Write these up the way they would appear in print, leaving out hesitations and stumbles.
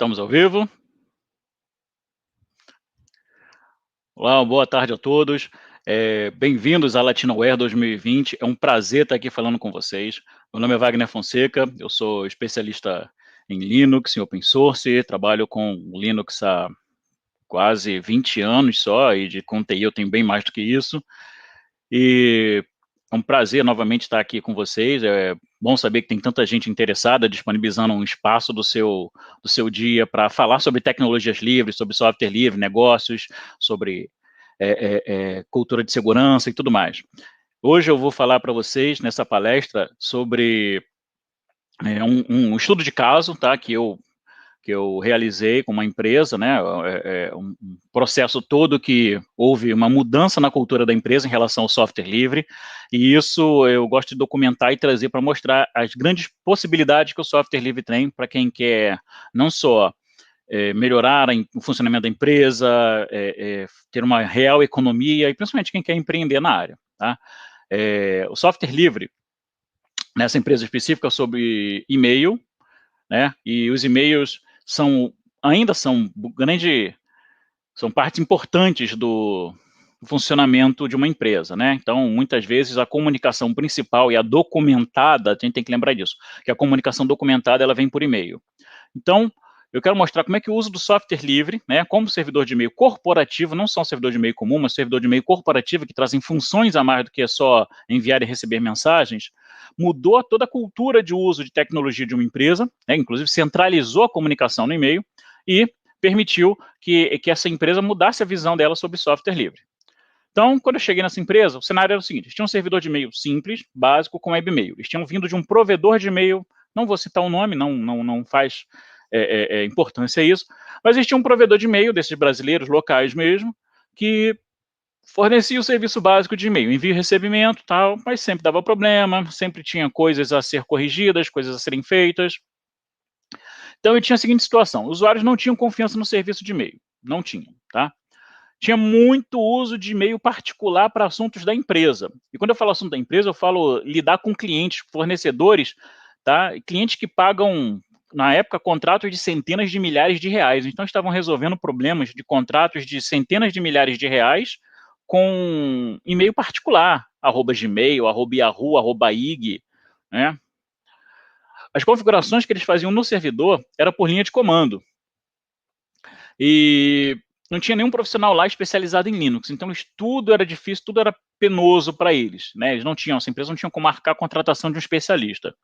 Estamos ao vivo. Olá, boa tarde a todos. Bem-vindos à Latinoware 2020. É um prazer estar aqui falando com vocês. Meu nome é Wagner Fonseca, eu sou especialista em Linux, em Open Source, trabalho com Linux há quase 20 anos só, e com TI eu tenho bem mais do que isso. E é um prazer novamente estar aqui com vocês. É bom saber que tem tanta gente interessada, disponibilizando um espaço do seu dia para falar sobre tecnologias livres, sobre software livre, negócios, sobre cultura de segurança e tudo mais. Hoje eu vou falar para vocês, nessa palestra, sobre um estudo de caso, tá, que eu realizei com uma empresa, né, um processo todo que houve uma mudança na cultura da empresa em relação ao software livre, e isso eu gosto de documentar e trazer para mostrar as grandes possibilidades que o software livre tem para quem quer não só melhorar o funcionamento da empresa, ter uma real economia, e principalmente quem quer empreender na área, tá? O software livre, nessa empresa específica, sobre e-mail, né, e os e-mails ainda são são partes importantes do funcionamento de uma empresa, né? Então, muitas vezes a comunicação principal e a documentada, a gente tem que lembrar disso, que a comunicação documentada ela vem por e-mail. Então, eu quero mostrar como é que o uso do software livre, né, como servidor de e-mail corporativo, não só um servidor de e-mail comum, mas servidor de e-mail corporativo que trazem funções a mais do que só enviar e receber mensagens, mudou toda a cultura de uso de tecnologia de uma empresa, né, inclusive centralizou a comunicação no e-mail e permitiu que essa empresa mudasse a visão dela sobre software livre. Então, quando eu cheguei nessa empresa, o cenário era o seguinte: eles tinham um servidor de e-mail simples, básico, com webmail. Eles tinham vindo de um provedor de e-mail, não vou citar o nome, não faz importância isso, mas eles tinham um provedor de e-mail, desses brasileiros, locais mesmo, que fornecia o serviço básico de e-mail, envio e recebimento, tal, mas sempre dava problema, sempre tinha coisas a ser corrigidas, coisas a serem feitas. Então, eu tinha a seguinte situação: os usuários não tinham confiança no serviço de e-mail, não tinham, tá? Tinha muito uso de e-mail particular para assuntos da empresa. E quando eu falo assunto da empresa, eu falo lidar com clientes, fornecedores, tá? Clientes que pagam, na época, contratos de centenas de milhares de reais. Então, estavam resolvendo problemas de contratos de centenas de milhares de reais com e-mail particular, @gmail, @yahoo, @ig, né? As configurações que eles faziam no servidor era por linha de comando. E não tinha nenhum profissional lá especializado em Linux, então tudo era difícil, tudo era penoso para eles, né? Eles não tinham, essa empresa não tinha como marcar a contratação de um especialista.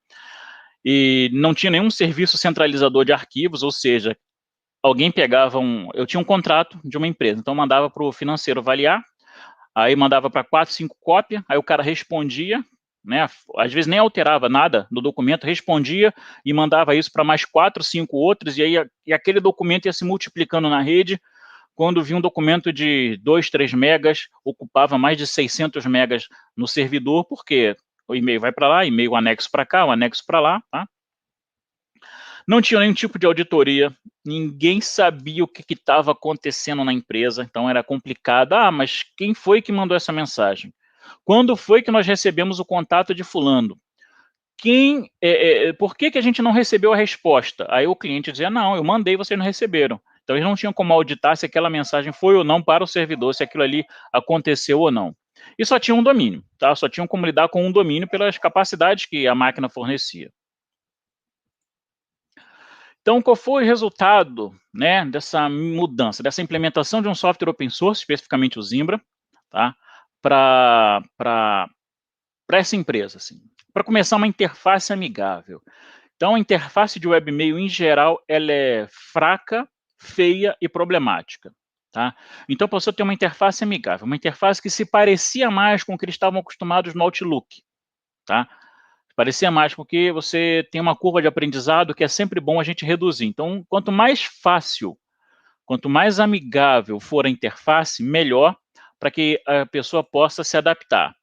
E não tinha nenhum serviço centralizador de arquivos, ou seja, alguém pegava eu tinha um contrato de uma empresa, então mandava para o financeiro avaliar, aí mandava para 4, 5 cópias, aí o cara respondia, né? Às vezes nem alterava nada no documento, respondia e mandava isso para mais 4, 5 outros, e aí aquele documento ia se multiplicando na rede. Quando vi um documento de 2, 3 megas, ocupava mais de 600 megas no servidor, porque o e-mail vai para lá, e-mail anexo para cá, o anexo para lá, tá? Não tinha nenhum tipo de auditoria, ninguém sabia o que estava acontecendo na empresa, então era complicado. Mas quem foi que mandou essa mensagem? Quando foi que nós recebemos o contato de fulano? Por que a gente não recebeu a resposta? Aí o cliente dizia: não, eu mandei, vocês não receberam. Então eles não tinham como auditar se aquela mensagem foi ou não para o servidor, se aquilo ali aconteceu ou não. E só tinha um domínio, tá? Só tinham como lidar com um domínio pelas capacidades que a máquina fornecia. Então, qual foi o resultado, né, dessa mudança, dessa implementação de um software open source, especificamente o Zimbra, tá? Para essa empresa, assim. Para começar, uma interface amigável. Então, a interface de webmail, em geral, ela é fraca, feia e problemática, tá? Então, para você ter uma interface amigável, uma interface que se parecia mais com o que eles estavam acostumados no Outlook, tá? Parecia mais, porque você tem uma curva de aprendizado que é sempre bom a gente reduzir. Então, quanto mais fácil, quanto mais amigável for a interface, melhor para que a pessoa possa se adaptar.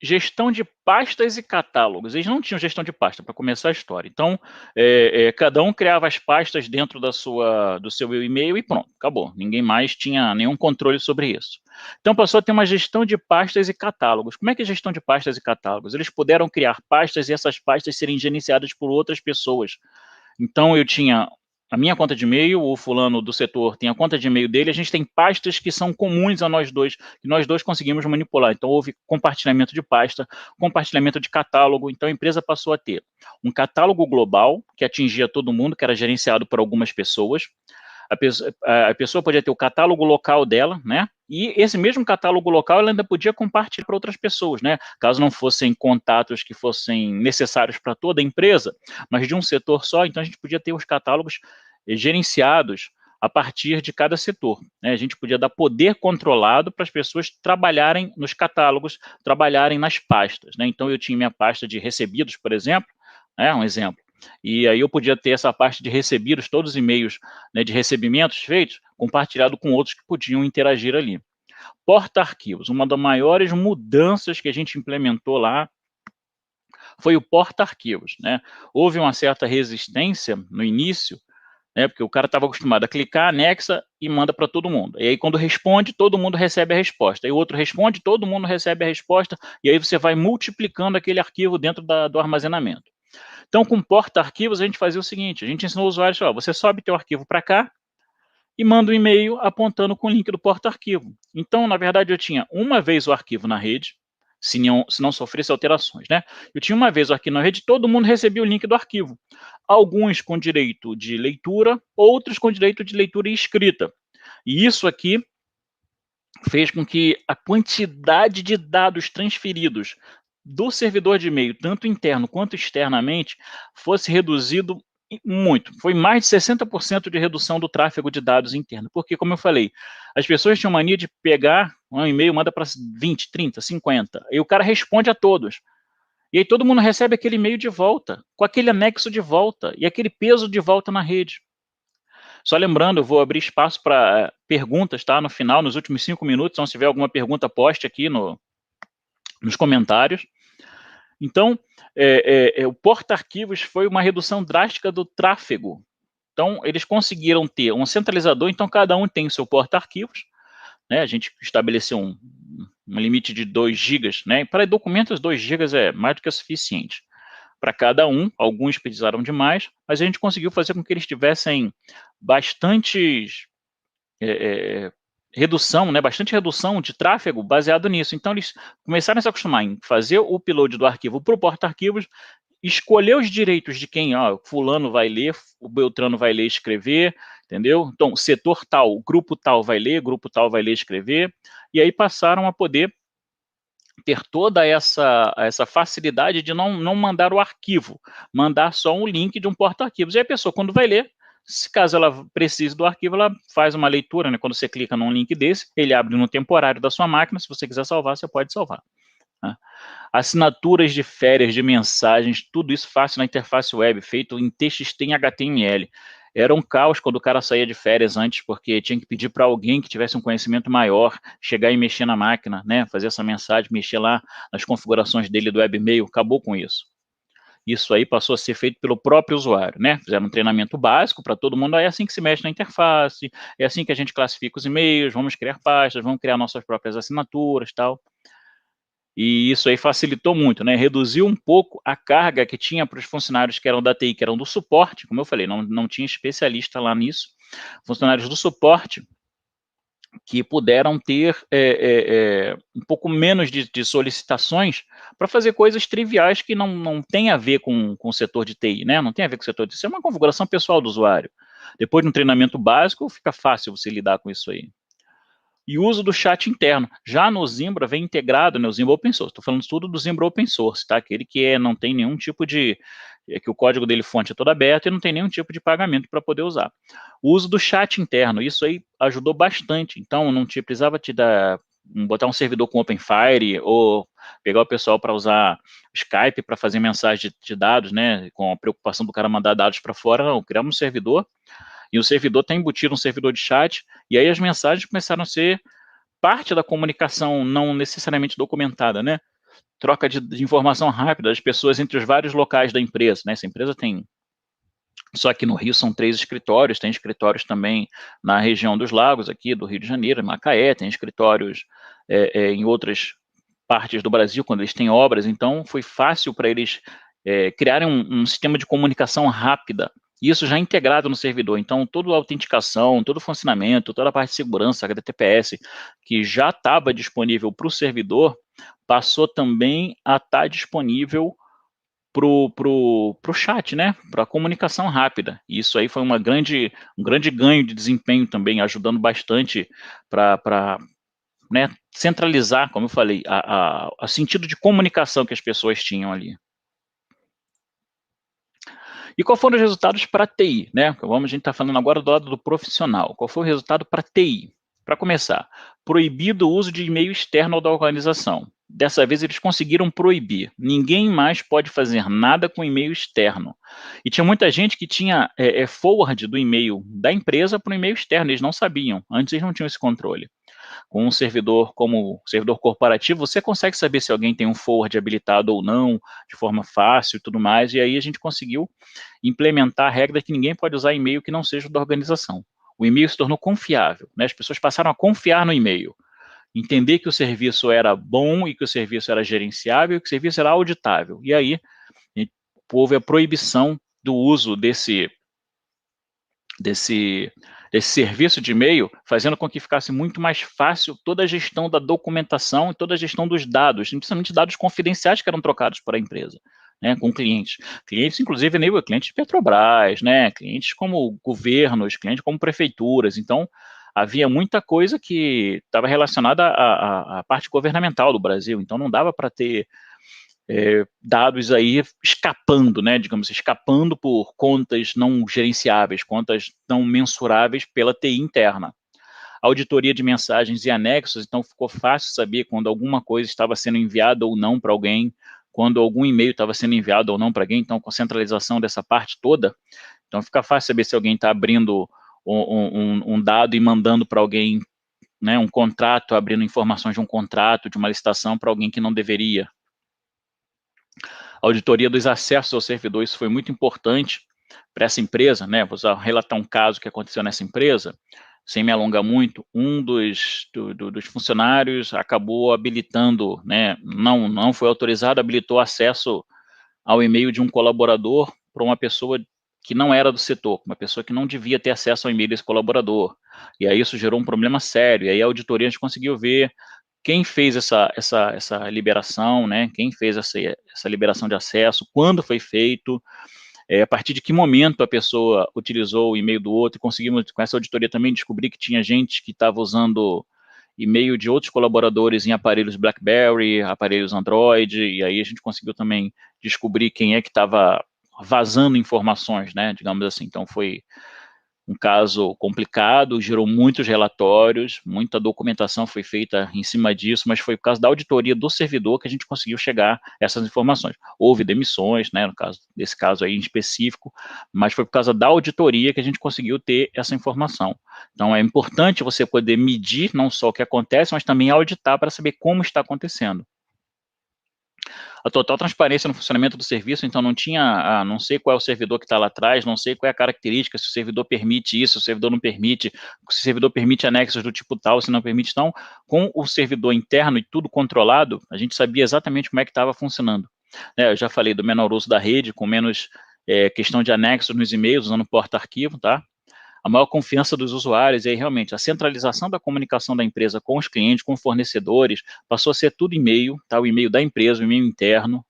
Gestão de pastas e catálogos. Eles não tinham gestão de pasta, para começar a história. Então, cada um criava as pastas dentro do seu e-mail e pronto, acabou. Ninguém mais tinha nenhum controle sobre isso. Então, passou a ter uma gestão de pastas e catálogos. Como é que é gestão de pastas e catálogos? Eles puderam criar pastas e essas pastas serem gerenciadas por outras pessoas. Então, eu tinha a minha conta de e-mail, o fulano do setor tem a conta de e-mail dele, a gente tem pastas que são comuns a nós dois, que nós dois conseguimos manipular. Então, houve compartilhamento de pasta, compartilhamento de catálogo. Então, a empresa passou a ter um catálogo global, que atingia todo mundo, que era gerenciado por algumas pessoas. A pessoa podia ter o catálogo local dela, né? E esse mesmo catálogo local ela ainda podia compartilhar para outras pessoas, né? Caso não fossem contatos que fossem necessários para toda a empresa, mas de um setor só, então a gente podia ter os catálogos gerenciados a partir de cada setor, né? A gente podia dar poder controlado para as pessoas trabalharem nos catálogos, trabalharem nas pastas, né? Então eu tinha minha pasta de recebidos, por exemplo, né? Um exemplo. E aí eu podia ter essa parte de recebidos, todos os e-mails, né, de recebimentos feitos, compartilhado com outros que podiam interagir ali. Porta-arquivos, uma das maiores mudanças que a gente implementou lá foi o porta-arquivos, né? Houve uma certa resistência no início, né, porque o cara estava acostumado a clicar, anexa e manda para todo mundo. E aí quando responde, todo mundo recebe a resposta. E o outro responde, todo mundo recebe a resposta, e aí você vai multiplicando aquele arquivo dentro do armazenamento. Então, com porta-arquivos, a gente fazia o seguinte, a gente ensinou o usuário, ó, você sobe teu arquivo para cá e manda um e-mail apontando com o link do porta-arquivo. Então, na verdade, eu tinha uma vez o arquivo na rede, se não sofresse alterações, né? Eu tinha uma vez o arquivo na rede, todo mundo recebia o link do arquivo. Alguns com direito de leitura, outros com direito de leitura e escrita. E isso aqui fez com que a quantidade de dados transferidos do servidor de e-mail, tanto interno quanto externamente, fosse reduzido muito. Foi mais de 60% de redução do tráfego de dados interno. Porque, como eu falei, as pessoas tinham mania de pegar um e-mail, manda para 20, 30, 50, e o cara responde a todos. E aí todo mundo recebe aquele e-mail de volta, com aquele anexo de volta, e aquele peso de volta na rede. Só lembrando, eu vou abrir espaço para perguntas, tá? No final, nos últimos 5 minutos, então se tiver alguma pergunta, poste aqui nos comentários. Então, o porta-arquivos foi uma redução drástica do tráfego. Então, eles conseguiram ter um centralizador, então cada um tem o seu porta-arquivos, né? A gente estabeleceu um limite de 2 GB, né? Para documentos, 2 GB é mais do que o suficiente para cada um, alguns precisaram de mais, mas a gente conseguiu fazer com que eles tivessem bastantes redução, né, bastante redução de tráfego baseado nisso. Então, eles começaram a se acostumar em fazer o upload do arquivo para o porta-arquivos, escolher os direitos de quem, ó, fulano vai ler, o Beltrano vai ler e escrever, entendeu? Então, setor tal, grupo tal vai ler e escrever, e aí passaram a poder ter toda essa facilidade de não mandar o arquivo, mandar só um link de um porta-arquivos. E a pessoa, quando vai ler, se caso ela precise do arquivo, ela faz uma leitura, né? Quando você clica num link desse, ele abre no temporário da sua máquina, se você quiser salvar, você pode salvar. Tá? Assinaturas de férias, de mensagens, tudo isso fácil na interface web, feito em TXT em HTML. Era um caos quando o cara saía de férias antes, porque tinha que pedir para alguém que tivesse um conhecimento maior, chegar e mexer na máquina, né? Fazer essa mensagem, mexer lá nas configurações dele do webmail, acabou com isso. Isso aí passou a ser feito pelo próprio usuário, né? Fizeram um treinamento básico para todo mundo, é assim que se mexe na interface, é assim que a gente classifica os e-mails, vamos criar pastas, vamos criar nossas próprias assinaturas, tal. E isso aí facilitou muito, né? Reduziu um pouco a carga que tinha para os funcionários que eram da TI, que eram do suporte, como eu falei, não tinha especialista lá nisso. Funcionários do suporte que puderam ter um pouco menos de solicitações para fazer coisas triviais que não tem a ver com o setor de TI, né? Não tem a ver com o setor de TI, isso é uma configuração pessoal do usuário. Depois de um treinamento básico, fica fácil você lidar com isso aí. E o uso do chat interno. Já no Zimbra vem integrado, né, o Zimbra Open Source. Estou falando tudo do Zimbra Open Source, tá? Aquele que não tem nenhum tipo de... que o código dele fonte é todo aberto e não tem nenhum tipo de pagamento para poder usar. O uso do chat interno, isso aí ajudou bastante. Então, não precisava te dar... botar um servidor com OpenFire ou pegar o pessoal para usar Skype para fazer mensagem de dados, né? Com a preocupação do cara mandar dados para fora. Não, criamos um servidor e o servidor está embutido um servidor de chat, e aí as mensagens começaram a ser parte da comunicação não necessariamente documentada, né? Troca de informação rápida das pessoas entre os vários locais da empresa, né? Essa empresa tem, só que no Rio são 3 escritórios, tem escritórios também na região dos lagos, aqui do Rio de Janeiro, em Macaé, tem escritórios em outras partes do Brasil, quando eles têm obras, então foi fácil para eles criarem um sistema de comunicação rápida, isso já integrado no servidor, então toda a autenticação, todo o funcionamento, toda a parte de segurança, HTTPS, que já estava disponível para o servidor, passou também a estar disponível pro chat, né, para a comunicação rápida. E isso aí foi um grande ganho de desempenho também, ajudando bastante para né, centralizar, como eu falei, a sentido de comunicação que as pessoas tinham ali. E qual foram os resultados para a TI, né? A gente está falando agora do lado do profissional. Qual foi o resultado para a TI? Para começar, proibido o uso de e-mail externo da organização. Dessa vez eles conseguiram proibir. Ninguém mais pode fazer nada com e-mail externo. E tinha muita gente que tinha forward do e-mail da empresa para o e-mail externo, eles não sabiam. Antes eles não tinham esse controle. Com um servidor como servidor corporativo, você consegue saber se alguém tem um forward habilitado ou não, de forma fácil e tudo mais, e aí a gente conseguiu implementar a regra que ninguém pode usar e-mail que não seja da organização. O e-mail se tornou confiável, né? As pessoas passaram a confiar no e-mail, entender que o serviço era bom e que o serviço era gerenciável e que o serviço era auditável. E aí houve a proibição do uso desse serviço de e-mail, fazendo com que ficasse muito mais fácil toda a gestão da documentação e toda a gestão dos dados, principalmente dados confidenciais que eram trocados para a empresa, né, com clientes. Clientes, inclusive, clientes de Petrobras, né, clientes como governos, clientes como prefeituras. Então, havia muita coisa que estava relacionada à parte governamental do Brasil. Então, não dava para ter dados aí escapando, né, digamos, escapando por contas não gerenciáveis, contas não mensuráveis pela TI interna. Auditoria de mensagens e anexos, então ficou fácil saber quando alguma coisa estava sendo enviada ou não para alguém, quando algum e-mail estava sendo enviado ou não para alguém, então com a centralização dessa parte toda, então fica fácil saber se alguém está abrindo um dado e mandando para alguém, né, um contrato, abrindo informações de um contrato, de uma licitação para alguém que não deveria. Auditoria dos acessos ao servidor, isso foi muito importante para essa empresa, né? Vou relatar um caso que aconteceu nessa empresa, sem me alongar muito. Um dos funcionários acabou habilitando, né? Não foi autorizado, habilitou acesso ao e-mail de um colaborador para uma pessoa que não era do setor, uma pessoa que não devia ter acesso ao e-mail desse colaborador. E aí isso gerou um problema sério. E aí a auditoria a gente conseguiu ver quem fez essa liberação, né? Quem fez essa liberação de acesso, quando foi feito, a partir de que momento a pessoa utilizou o e-mail do outro, e conseguimos, com essa auditoria também, descobrir que tinha gente que estava usando e-mail de outros colaboradores em aparelhos BlackBerry, aparelhos Android, e aí a gente conseguiu também descobrir quem é que estava vazando informações, né, digamos assim. Então foi um caso complicado, gerou muitos relatórios, muita documentação foi feita em cima disso, mas foi por causa da auditoria do servidor que a gente conseguiu chegar a essas informações. Houve demissões, né, no caso desse caso aí em específico, mas foi por causa da auditoria que a gente conseguiu ter essa informação. Então é importante você poder medir não só o que acontece, mas também auditar para saber como está acontecendo. A total transparência no funcionamento do serviço, então não tinha, não sei qual é o servidor que está lá atrás, não sei qual é a característica, se o servidor permite isso, se o servidor não permite, se o servidor permite anexos do tipo tal, se não permite. Então, com o servidor interno e tudo controlado, a gente sabia exatamente como é que estava funcionando. Eu já falei do menor uso da rede, com menos questão de anexos nos e-mails, usando porta-arquivo, tá? A maior confiança dos usuários, e aí realmente a centralização da comunicação da empresa com os clientes, com fornecedores, passou a ser tudo e-mail, tá? O e-mail da empresa, o e-mail interno,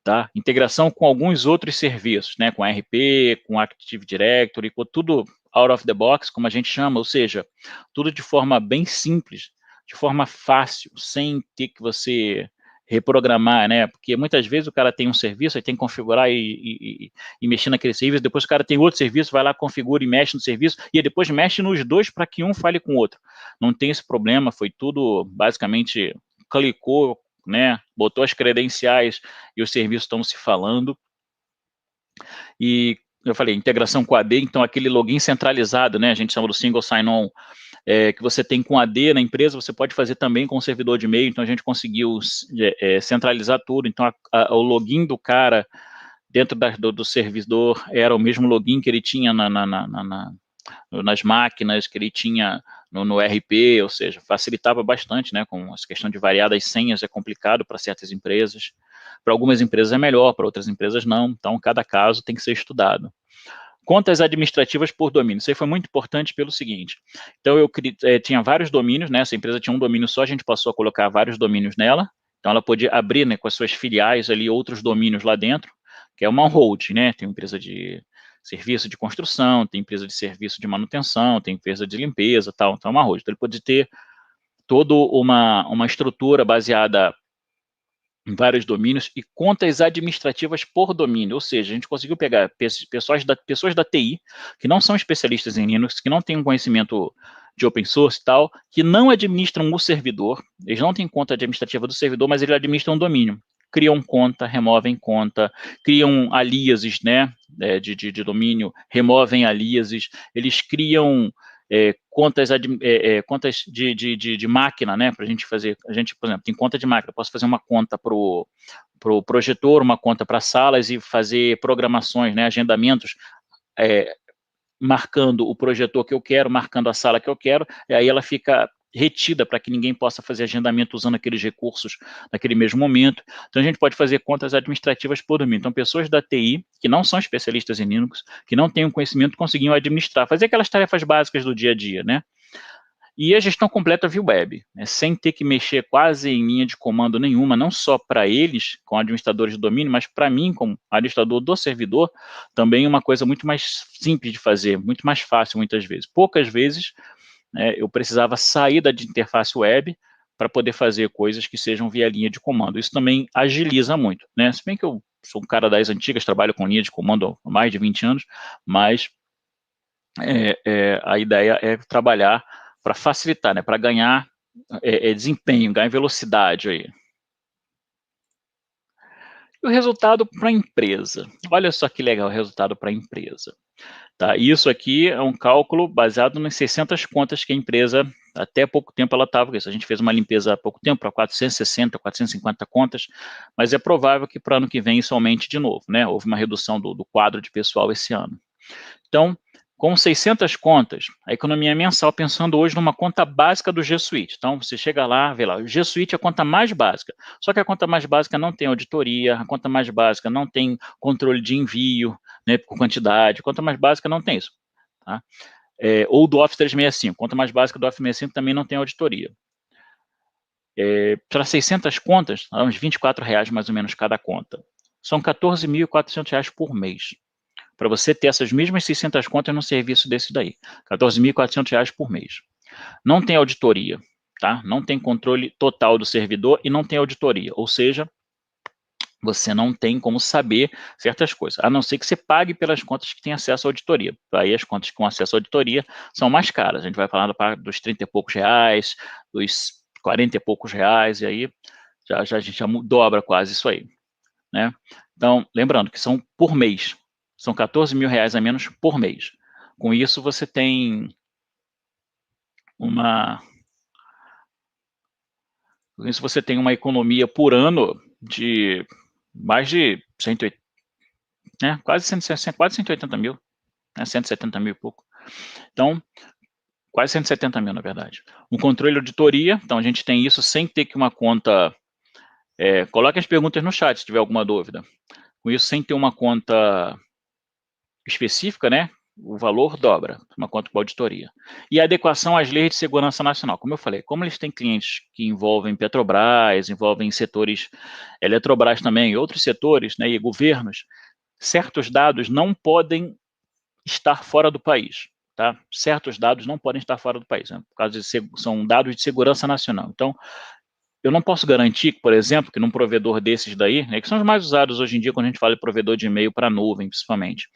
tá? Integração com alguns outros serviços, né? Com RP, com Active Directory, com tudo out of the box, como a gente chama, ou seja, tudo de forma bem simples, de forma fácil, sem ter que você reprogramar, né? Porque muitas vezes o cara tem um serviço, aí tem que configurar e mexer naquele serviço, depois o cara tem outro serviço, vai lá, configura e mexe no serviço, e depois mexe nos dois para que um fale com o outro. Não tem esse problema, foi tudo basicamente clicou, né? Botou as credenciais e os serviços estão se falando. E eu falei, integração com a AD, então aquele login centralizado, né? A gente chama do single sign-on, que você tem com AD na empresa, você pode fazer também com o servidor de e-mail, então a gente conseguiu centralizar tudo, então o login do cara dentro do servidor era o mesmo login que ele tinha nas máquinas, que ele tinha no RP, ou seja, facilitava bastante, né, com essa questão de variadas senhas é complicado para certas empresas, para algumas empresas é melhor, para outras empresas não, então cada caso tem que ser estudado. Contas administrativas por domínio, isso aí foi muito importante pelo seguinte, então eu tinha vários domínios, né, essa empresa tinha um domínio só, a gente passou a colocar vários domínios nela, então ela podia abrir, né, com as suas filiais ali outros domínios lá dentro, que é uma hold, né, tem uma empresa de serviço de construção, tem empresa de serviço de manutenção, tem empresa de limpeza, tal, então é uma hold, então ele pode ter toda uma estrutura baseada em vários domínios e contas administrativas por domínio, ou seja, a gente conseguiu pegar pessoas da TI, que não são especialistas em Linux, que não têm um conhecimento de open source e tal, que não administram o servidor, eles não têm conta administrativa do servidor, mas eles administram um domínio. Criam conta, removem conta, criam aliases, né, de domínio, removem aliases, eles criam contas de máquina, né, para a gente fazer, a gente, por exemplo, tem conta de máquina, posso fazer uma conta para o projetor, uma conta para salas e fazer programações, né, agendamentos, marcando o projetor que eu quero, marcando a sala que eu quero, e aí ela fica retida para que ninguém possa fazer agendamento usando aqueles recursos naquele mesmo momento. Então a gente pode fazer contas administrativas por domínio. Então pessoas da TI, que não são especialistas em Linux, que não têm um conhecimento, conseguiam administrar, fazer aquelas tarefas básicas do dia a dia, né? E a gestão completa via web, né, sem ter que mexer quase em linha de comando nenhuma, não só para eles, com administradores de domínio, mas para mim, como administrador do servidor, também uma coisa muito mais simples de fazer, muito mais fácil muitas vezes. Poucas vezes eu precisava sair da interface web para poder fazer coisas que sejam via linha de comando. Isso também agiliza muito, né? Se bem que eu sou um cara das antigas, trabalho com linha de comando há mais de 20 anos, mas a ideia é trabalhar para facilitar, né, para ganhar desempenho, ganhar velocidade aí. E o resultado para a empresa. Olha só que legal o resultado para a empresa. Tá? Isso aqui é um cálculo baseado nas 600 contas que a empresa, até pouco tempo ela estava com isso. A gente fez uma limpeza há pouco tempo para 460, 450 contas, mas é provável que para ano que vem isso aumente de novo, né? Houve uma redução do quadro de pessoal esse ano. Então, com 600 contas, a economia mensal, pensando hoje numa conta básica do G Suite. Então, você chega lá, vê lá, o G Suite é a conta mais básica. Só que a conta mais básica não tem auditoria, a conta mais básica não tem controle de envio, né, por quantidade, a conta mais básica não tem isso. Tá? Ou do Office 365, conta mais básica do Office 365 também não tem auditoria. Para 600 contas, uns R$24 mais ou menos cada conta. São R$14.400 por mês. Para você ter essas mesmas 600 contas num serviço desse daí, R$14.400 por mês. Não tem auditoria, tá? Não tem controle total do servidor e não tem auditoria, ou seja, você não tem como saber certas coisas, a não ser que você pague pelas contas que têm acesso à auditoria. Aí as contas com acesso à auditoria são mais caras, a gente vai falar dos 30 e poucos reais, dos 40 e poucos reais, e aí a gente já dobra quase isso aí, né? Então, lembrando que são por mês, são R$14.000 a menos por mês. Com isso, você tem uma economia por ano de mais de 180, né? Quase 180 mil, né? 170 mil e pouco. Então, quase 170 mil, na verdade. Um controle de auditoria, então a gente tem isso sem ter que uma conta... coloque as perguntas no chat se tiver alguma dúvida. Com isso, sem ter uma conta específica, né? O valor dobra, uma conta com auditoria. E a adequação às leis de segurança nacional. Como eu falei, como eles têm clientes que envolvem Petrobras, envolvem setores, Eletrobras também, e outros setores, né, e governos, certos dados não podem estar fora do país. Tá? Certos dados não podem estar fora do país, né? Por causa são dados de segurança nacional. Então, eu não posso garantir, por exemplo, que num provedor desses daí, né, que são os mais usados hoje em dia quando a gente fala de provedor de e-mail para nuvem, principalmente,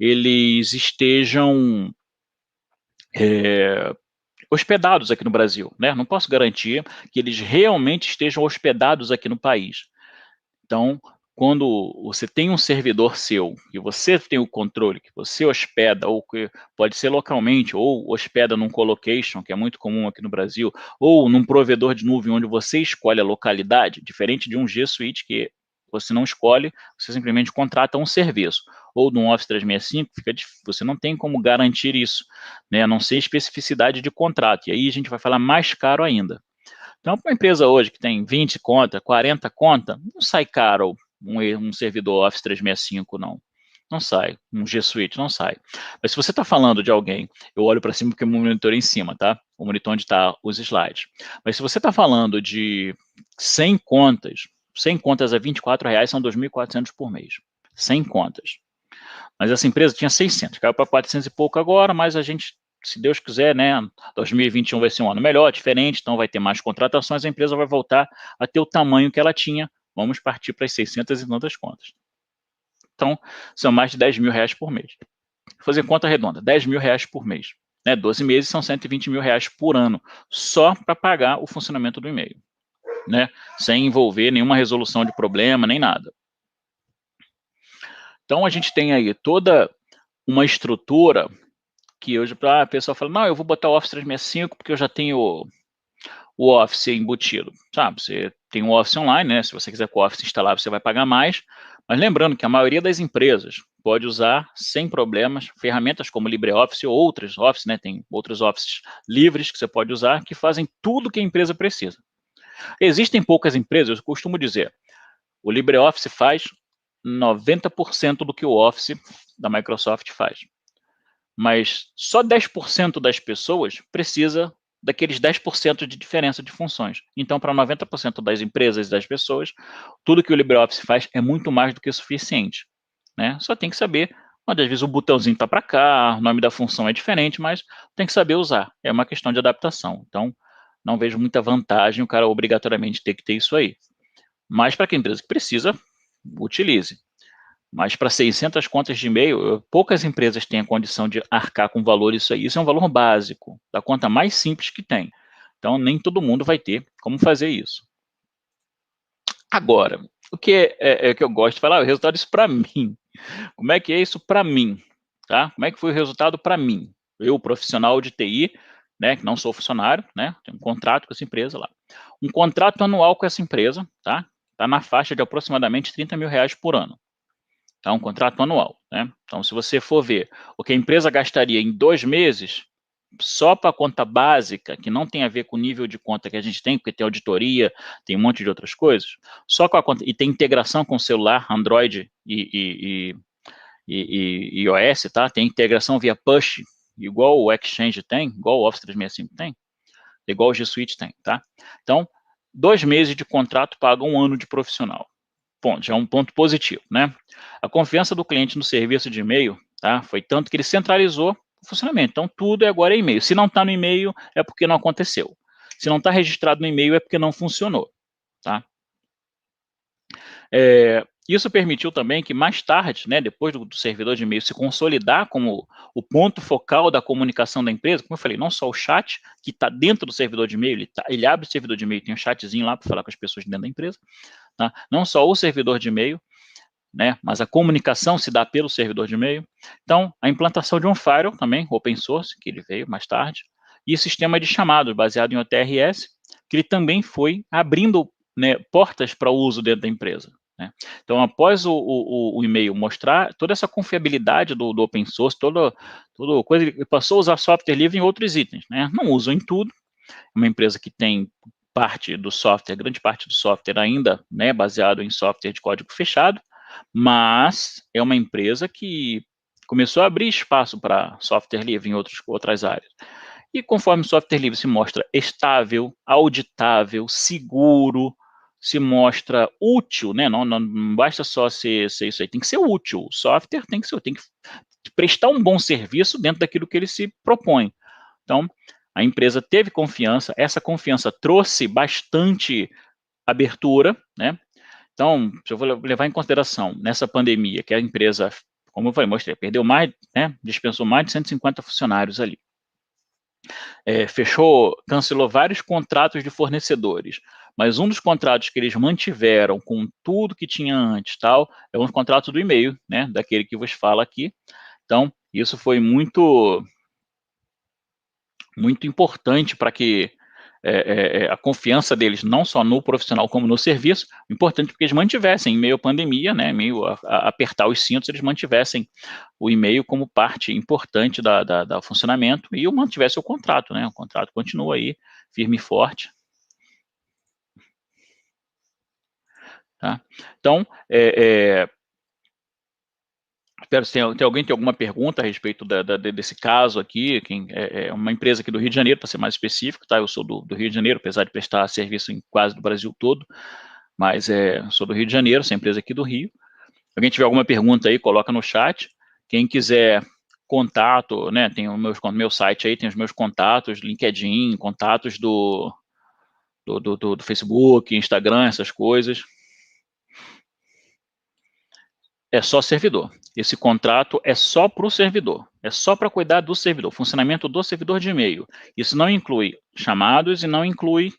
eles estejam hospedados aqui no Brasil, né? Não posso garantir que eles realmente estejam hospedados aqui no país. Então, quando você tem um servidor seu, e você tem o controle, que você hospeda, ou que pode ser localmente, ou hospeda num colocation, que é muito comum aqui no Brasil, ou num provedor de nuvem onde você escolhe a localidade, diferente de um G Suite que você não escolhe, você simplesmente contrata um serviço, ou de um Office 365, você não tem como garantir isso, né, a não ser especificidade de contrato, e aí a gente vai falar mais caro ainda. Então, para uma empresa hoje que tem 20 conta, 40 conta, não sai caro um servidor Office 365, não. Não sai. Um G Suite não sai. Mas se você está falando de alguém, eu olho para cima porque o monitor é em cima, tá? O monitor onde está os slides. Mas se você está falando de 100 contas a R$ 24 são 2.400 por mês. 100 contas. Mas essa empresa tinha 600, caiu para 400 e pouco agora, mas a gente, se Deus quiser, né, 2021 vai ser um ano melhor, diferente, então vai ter mais contratações, a empresa vai voltar a ter o tamanho que ela tinha, vamos partir para as 600 e tantas contas. Então, são mais de R$ 10.000 por mês. Vou fazer conta redonda, R$ 10.000 por mês. 12 meses são R$ 120.000 por ano, só para pagar o funcionamento do e-mail, né, sem envolver nenhuma resolução de problema, nem nada. Então, a gente tem aí toda uma estrutura que hoje a pessoa fala, não, eu vou botar o Office 365 porque eu já tenho o Office embutido. Sabe, você tem o Office online, né? Se você quiser com o Office instalado, você vai pagar mais. Mas lembrando que a maioria das empresas pode usar sem problemas ferramentas como LibreOffice ou outras Office, né? Tem outros Offices livres que você pode usar que fazem tudo que a empresa precisa. Existem poucas empresas, eu costumo dizer, o LibreOffice faz 90% do que o Office da Microsoft faz. Mas só 10% das pessoas precisa daqueles 10% de diferença de funções. Então, para 90% das empresas e das pessoas, tudo que o LibreOffice faz é muito mais do que suficiente, né? Só tem que saber, às vezes o botãozinho está para cá, o nome da função é diferente, mas tem que saber usar. É uma questão de adaptação. Então, não vejo muita vantagem o cara obrigatoriamente ter que ter isso aí. Mas para que a empresa que precisa, utilize. Mas para 600 contas de e-mail, poucas empresas têm a condição de arcar com valor isso aí. Isso é um valor básico, da conta mais simples que tem. Então, nem todo mundo vai ter como fazer isso. Agora, o que é que eu gosto de falar, o resultado disso para mim. Como é que é isso para mim? Tá? Como é que foi o resultado para mim? Eu, profissional de TI, né, que não sou funcionário, né, tenho um contrato com essa empresa lá. Um contrato anual com essa empresa, tá? Está na faixa de aproximadamente R$ 30.000 por ano. Tá? Um contrato anual, né? Então, se você for ver o que a empresa gastaria em 2 meses, só para a conta básica, que não tem a ver com o nível de conta que a gente tem, porque tem auditoria, tem um monte de outras coisas, só com a conta, e tem integração com o celular, Android e iOS, tá? Tem integração via push, igual o Exchange tem, igual o Office 365 tem, igual o G Suite tem, tá? Então, 2 meses de contrato paga 1 ano de profissional. Ponto, já é um ponto positivo, né? A confiança do cliente no serviço de e-mail, tá? Foi tanto que ele centralizou o funcionamento. Então, tudo agora é e-mail. Se não está no e-mail, é porque não aconteceu. Se não está registrado no e-mail, é porque não funcionou, tá? Isso permitiu também que mais tarde, né, depois do servidor de e-mail se consolidar como o ponto focal da comunicação da empresa, como eu falei, não só o chat, que está dentro do servidor de e-mail, ele abre o servidor de e-mail, tem um chatzinho lá para falar com as pessoas dentro da empresa, tá? Não só o servidor de e-mail, né, mas a comunicação se dá pelo servidor de e-mail. Então, a implantação de um firewall também, open source, que ele veio mais tarde, e o sistema de chamados baseado em OTRS, que ele também foi abrindo, né, portas para o uso dentro da empresa, né? Então, após o e-mail mostrar toda essa confiabilidade do open source, toda coisa, ele passou a usar software livre em outros itens, né? Não usam em tudo, uma empresa que tem parte do software, grande parte do software ainda, né, baseado em software de código fechado, mas é uma empresa que começou a abrir espaço para software livre em outras áreas. E conforme o software livre se mostra estável, auditável, seguro, se mostra útil, né? Não basta só ser isso aí, tem que ser útil. O software tem que prestar um bom serviço dentro daquilo que ele se propõe. Então, a empresa teve confiança, essa confiança trouxe bastante abertura, né? Então, se eu vou levar em consideração, nessa pandemia, que a empresa, como eu falei, mostrei, perdeu mais, né, dispensou mais de 150 funcionários ali. cancelou vários contratos de fornecedores, mas um dos contratos que eles mantiveram com tudo que tinha antes, tal, é um contrato do e-mail, né, daquele que vos fala aqui. Então, isso foi muito importante para que a confiança deles, não só no profissional como no serviço, importante porque eles mantivessem, em meio à pandemia, né, meio a apertar os cintos, eles mantivessem o e-mail como parte importante da funcionamento e mantivesse o contrato, né, o contrato continua aí, firme e forte. Tá? Então, espero se tem alguém tem alguma pergunta a respeito desse caso aqui, é uma empresa aqui do Rio de Janeiro, para ser mais específico, tá? Eu sou do Rio de Janeiro, apesar de prestar serviço em quase do Brasil todo, mas sou do Rio de Janeiro, essa empresa aqui do Rio. Se alguém tiver alguma pergunta aí, coloca no chat. Quem quiser contato, né, tem o meu site aí, tem os meus contatos, LinkedIn, contatos do Facebook, Instagram, essas coisas. É só servidor. Esse contrato é só para o servidor. É só para cuidar do servidor, funcionamento do servidor de e-mail. Isso não inclui chamados e não inclui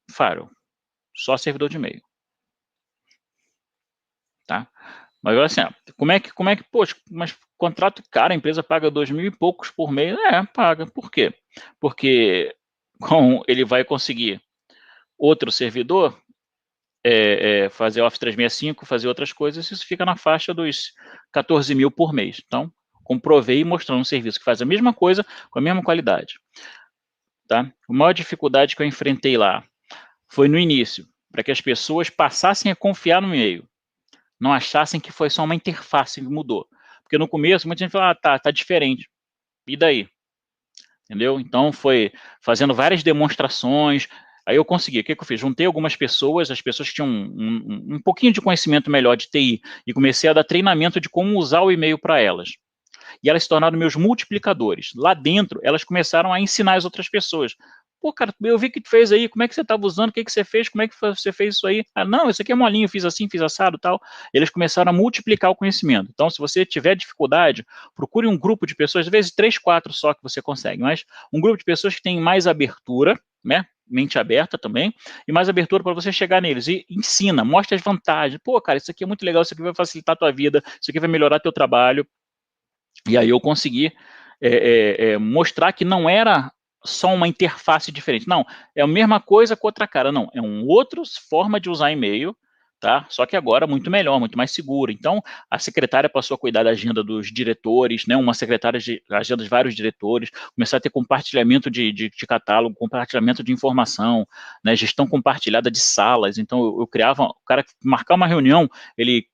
firewall. Só servidor de e-mail. Tá? Mas assim, como é que, poxa, mas contrato caro, a empresa paga 2.000 e poucos por mês? Paga. Por quê? Porque ele vai conseguir outro servidor, fazer Office 365, fazer outras coisas, isso fica na faixa dos 14 mil por mês. Então, comprovei mostrando um serviço que faz a mesma coisa, com a mesma qualidade. Tá? A maior dificuldade que eu enfrentei lá foi no início, para que as pessoas passassem a confiar no e-mail, não achassem que foi só uma interface que mudou. Porque no começo, muita gente fala, tá diferente. E daí? Entendeu? Então, foi fazendo várias demonstrações. Aí eu consegui. O que eu fiz? Juntei algumas pessoas, as pessoas que tinham um pouquinho de conhecimento melhor de TI, e comecei a dar treinamento de como usar o e-mail para elas. E elas se tornaram meus multiplicadores. Lá dentro, elas começaram a ensinar as outras pessoas. Pô, cara, eu vi que tu fez aí, como é que você estava usando, o que você fez, como é que você fez isso aí? Não, isso aqui é molinho, eu fiz assim, fiz assado e tal. Eles começaram a multiplicar o conhecimento. Então, se você tiver dificuldade, procure um grupo de pessoas, às vezes 3, 4 só que você consegue, mas um grupo de pessoas que tem mais abertura, né? Mente aberta também, e mais abertura para você chegar neles, e ensina, mostra as vantagens. Pô, cara, isso aqui é muito legal, isso aqui vai facilitar a tua vida, isso aqui vai melhorar teu trabalho. E aí eu consegui mostrar que não era só uma interface diferente. Não, é a mesma coisa com outra cara. Não, é uma outra forma de usar e-mail, tá? Só que agora muito melhor, muito mais seguro. Então, a secretária passou a cuidar da agenda dos diretores, né? Uma secretária de agenda de vários diretores, começar a ter compartilhamento de catálogo, compartilhamento de informação, né? Gestão compartilhada de salas. Então, eu criava, o cara marcar uma reunião, ele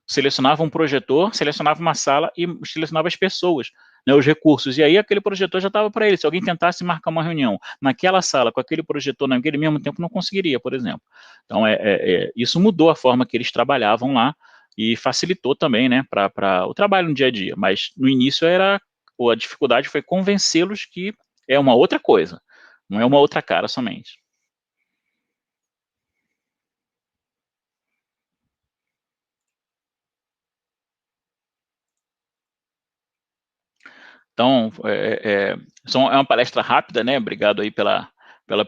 selecionava um projetor, selecionava uma sala e selecionava as pessoas, né, os recursos, e aí aquele projetor já estava para ele. Se alguém tentasse marcar uma reunião naquela sala com aquele projetor naquele mesmo tempo, não conseguiria, por exemplo. Então, isso mudou a forma que eles trabalhavam lá e facilitou também, né, para o trabalho no dia a dia, mas no início a dificuldade foi convencê-los que é uma outra coisa, não é uma outra cara somente. Então, é uma palestra rápida, né? Obrigado aí pela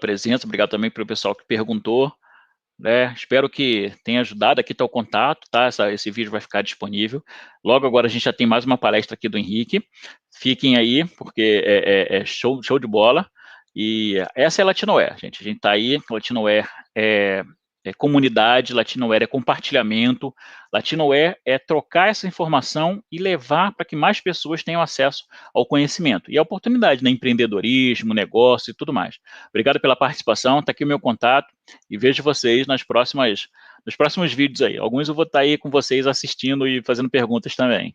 presença, obrigado também pelo pessoal que perguntou, né? Espero que tenha ajudado. Aqui está o contato, tá? Esse vídeo vai ficar disponível. Logo agora a gente já tem mais uma palestra aqui do Henrique. Fiquem aí, porque é show de bola. E essa é a Latinoware, gente. A gente está aí, Latinoware é comunidade, Latinoware é compartilhamento, Latinoware é trocar essa informação e levar para que mais pessoas tenham acesso ao conhecimento. E a oportunidade, né? Empreendedorismo, negócio e tudo mais. Obrigado pela participação, está aqui o meu contato e vejo vocês nos próximos vídeos aí. Alguns eu vou estar aí com vocês assistindo e fazendo perguntas também.